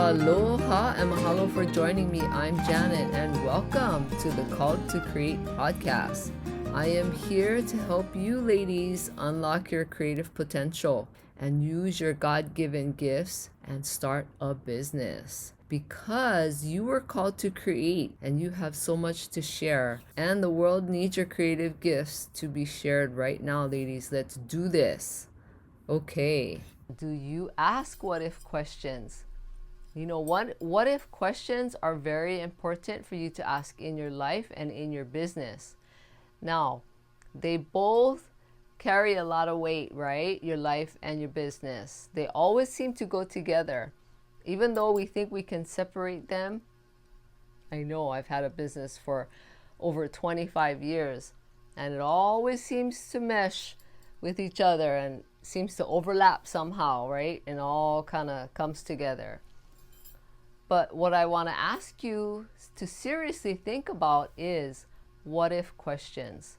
Aloha and mahalo for joining me. I'm Janet and welcome to the Called to Create podcast. I am here to help you ladies unlock your creative potential and use your God-given gifts and start a business. Because you were called to create and you have so much to share, and the world needs your creative gifts to be shared right now, ladies. Let's do this. Okay. Do you ask what if questions? You know, what if questions are very important for you to ask in your life and in your business. Now, they both carry a lot of weight, right? Your life and your business. They always seem to go together. Even though we think we can separate them. I know I've had a business for over 25 years and it always seems to mesh with each other and seems to overlap somehow, right? And all kind of comes together. But what I want to ask you to seriously think about is what if questions.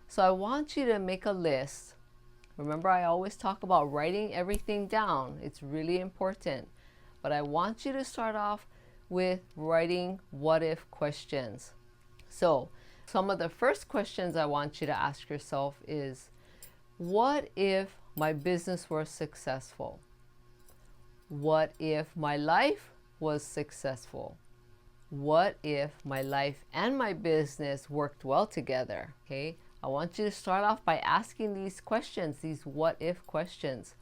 So I want you to make a list. Remember, I always talk about writing everything down. It's really important. But I want you to start off with writing what if questions. So some of the first questions I want you to ask yourself is, what if my business were successful? What if my life was successful? What if my life and my business worked well together? Okay, I want you to start off by asking these questions, these what if questions.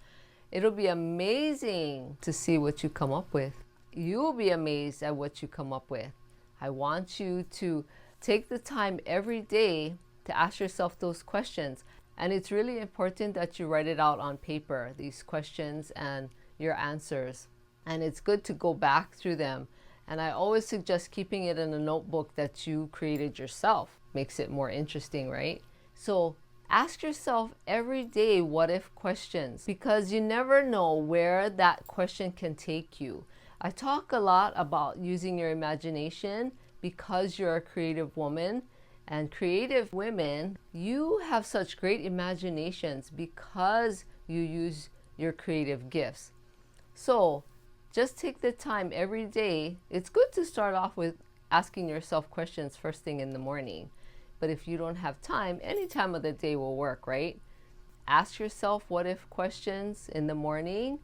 It'll be amazing to see what you come up with. You'll be amazed at what you come up with. I want you to take the time every day to ask yourself those questions. And it's really important that you write it out on paper, these questions and your answers. And it's good to go back through them. And I always suggest keeping it in a notebook that you created yourself. Makes it more interesting, right? So ask yourself every day what if questions, because you never know where that question can take you. I talk a lot about using your imagination because you're a creative woman. And creative women, you have such great imaginations because you use your creative gifts. So just take the time every day. It's good to start off with asking yourself questions first thing in the morning. But if you don't have time, any time of the day will work, right? Ask yourself what if questions in the morning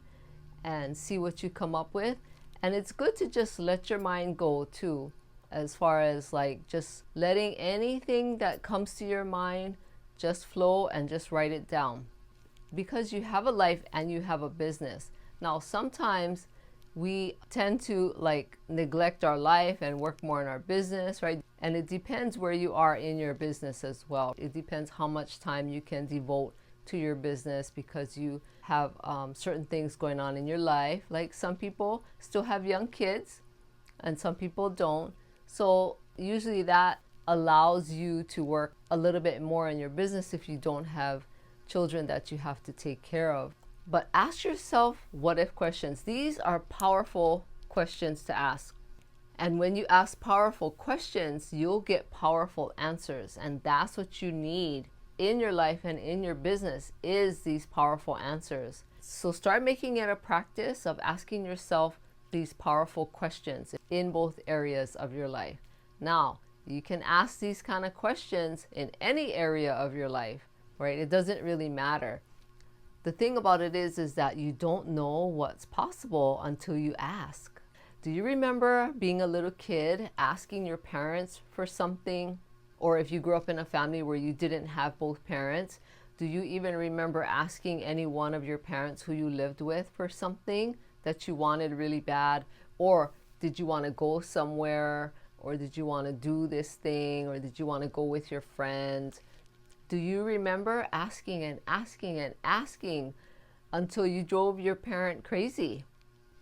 and see what you come up with. And it's good to just let your mind go too, as far as like just letting anything that comes to your mind just flow and just write it down. Because you have a life and you have a business. Now, sometimes we tend to like neglect our life and work more on our business, right? And it depends where you are in your business as well. It depends how much time you can devote to your business because you have certain things going on in your life. Like some people still have young kids and some people don't. So usually that allows you to work a little bit more in your business if you don't have children that you have to take care of. But ask yourself what if questions. These are powerful questions to ask. And when you ask powerful questions, you'll get powerful answers. And that's what you need in your life and in your business is these powerful answers. So start making it a practice of asking yourself these powerful questions in both areas of your life. Now, you can ask these kind of questions in any area of your life, right? It doesn't really matter. The thing about it is that you don't know what's possible until you ask. Do you remember being a little kid asking your parents for something? Or if you grew up in a family where you didn't have both parents, do you even remember asking any one of your parents who you lived with for something that you wanted really bad? Or did you want to go somewhere? Or did you want to do this thing? Or did you want to go with your friends? Do you remember asking and asking and asking until you drove your parent crazy?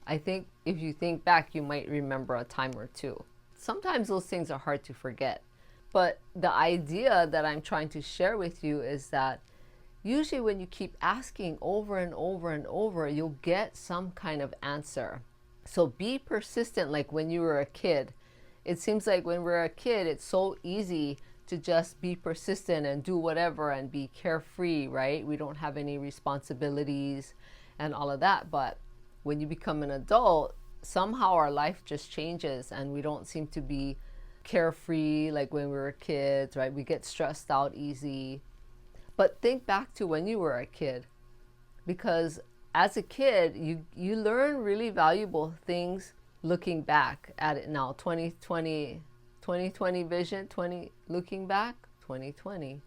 I think if you think back, you might remember a time or two. Sometimes those things are hard to forget. But the idea that I'm trying to share with you is that usually when you keep asking over and over and over, you'll get some kind of answer. So be persistent like when you were a kid. It seems like when we're a kid, it's so easy to just be persistent and do whatever and be carefree, right? We don't have any responsibilities and all of that. But when you become an adult, somehow our life just changes and we don't seem to be carefree like when we were kids, right? We get stressed out easy. But think back to when you were a kid, because as a kid, you learn really valuable things looking back at it now. 2020 vision, 20 looking back, 2020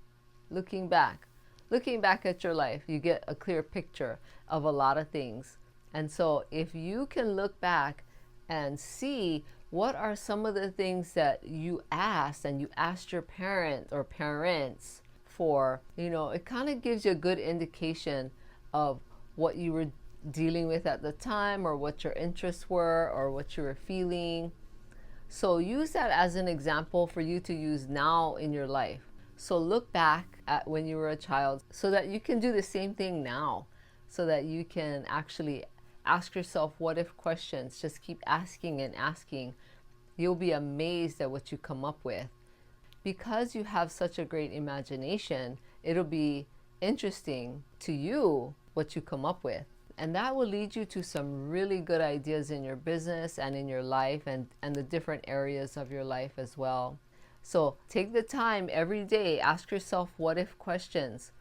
looking back at your life, you get a clear picture of a lot of things. And so if you can look back and see what are some of the things that you asked and you asked your parent or parents for, it kind of gives you a good indication of what you were dealing with at the time, or what your interests were, or what you were feeling. So use that as an example for you to use now in your life. So look back at when you were a child so that you can do the same thing now, so that you can actually ask yourself what if questions. Just keep asking and asking. You'll be amazed at what you come up with. Because you have such a great imagination, it'll be interesting to you what you come up with. And that will lead you to some really good ideas in your business and in your life, and the different areas of your life as well. So take the time every day, ask yourself what if questions.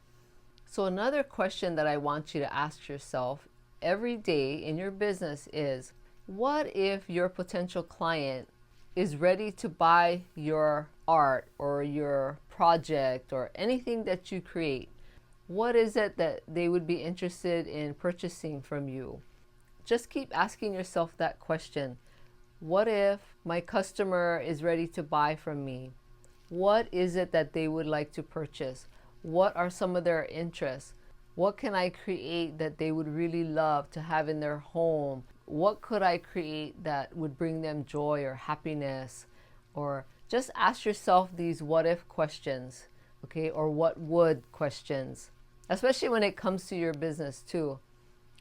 So another question that I want you to ask yourself every day in your business is, what if your potential client is ready to buy your art or your project or anything that you create? What is it that they would be interested in purchasing from you? Just keep asking yourself that question. What if my customer is ready to buy from me? What is it that they would like to purchase? What are some of their interests? What can I create that they would really love to have in their home? What could I create that would bring them joy or happiness? Or just ask yourself these what if questions, okay? Or what would questions, especially when it comes to your business too,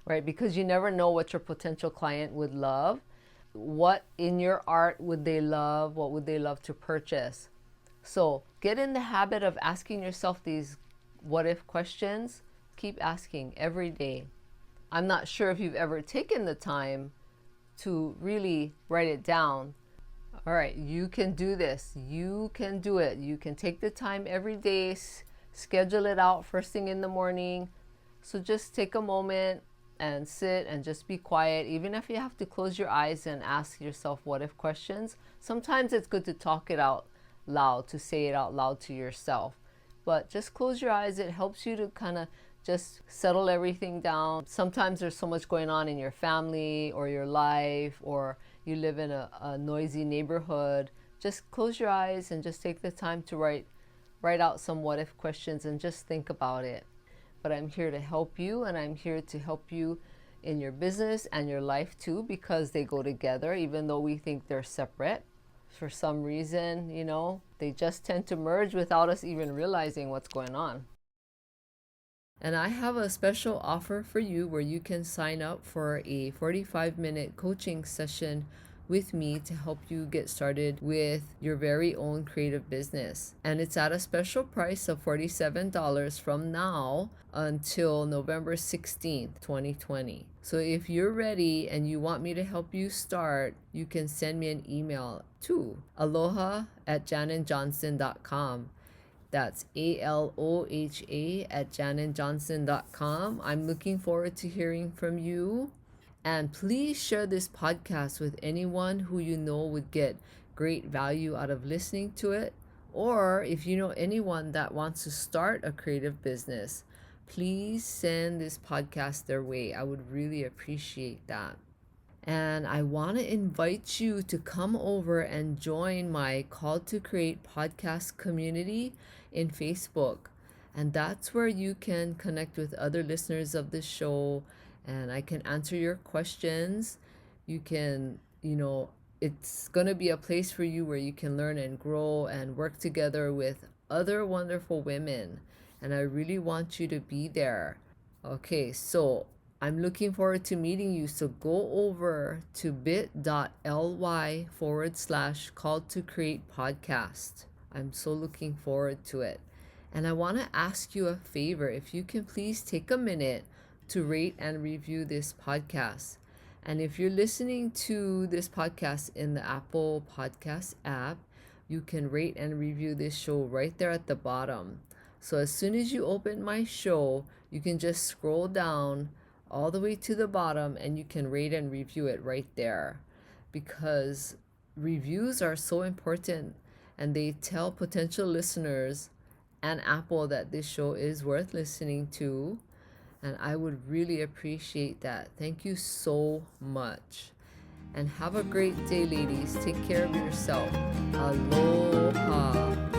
right? Because you never know what your potential client would love. What in your art would they love? What would they love to purchase? So get in the habit of asking yourself these what if questions. Keep asking every day. I'm not sure if you've ever taken the time to really write it down. All right, you can do this. You can do it. You can take the time every day, schedule it out first thing in the morning. So just take a moment and sit and just be quiet. Even if you have to close your eyes and ask yourself what if questions, sometimes it's good to talk it out loud, to say it out loud to yourself. But just close your eyes. It helps you to kind of just settle everything down. Sometimes there's so much going on in your family or your life, or you live in a noisy neighborhood. Just close your eyes and just take the time to write out some what if questions and just think about it. But I'm here to help you, and I'm here to help you in your business and your life too, because they go together, even though we think they're separate. For some reason, they just tend to merge without us even realizing what's going on. And I have a special offer for you where you can sign up for a 45-minute coaching session with me to help you get started with your very own creative business. And it's at a special price of $47 from now until November 16th, 2020. So if you're ready and you want me to help you start, you can send me an email to aloha@janenjohnson.com. That's ALOHA@janenjohnson.com. I'm looking forward to hearing from you. And please share this podcast with anyone who you know would get great value out of listening to it. Or if you know anyone that wants to start a creative business, please send this podcast their way. I would really appreciate that. And I want to invite you to come over and join my Call to Create podcast community in Facebook. And that's where you can connect with other listeners of the show, and I can answer your questions. You can, it's going to be a place for you where you can learn and grow and work together with other wonderful women. And I really want you to be there. Okay, so I'm looking forward to meeting you. So go over to bit.ly/call to create podcast. I'm so looking forward to it. And I want to ask you a favor. If you can please take a minute to rate and review this podcast. And if you're listening to this podcast in the Apple Podcast app, you can rate and review this show right there at the bottom. So as soon as you open my show, you can just scroll down all the way to the bottom and you can rate and review it right there, because reviews are so important and they tell potential listeners and Apple that this show is worth listening to. And I would really appreciate that. Thank you so much. And have a great day, ladies. Take care of yourself. Aloha.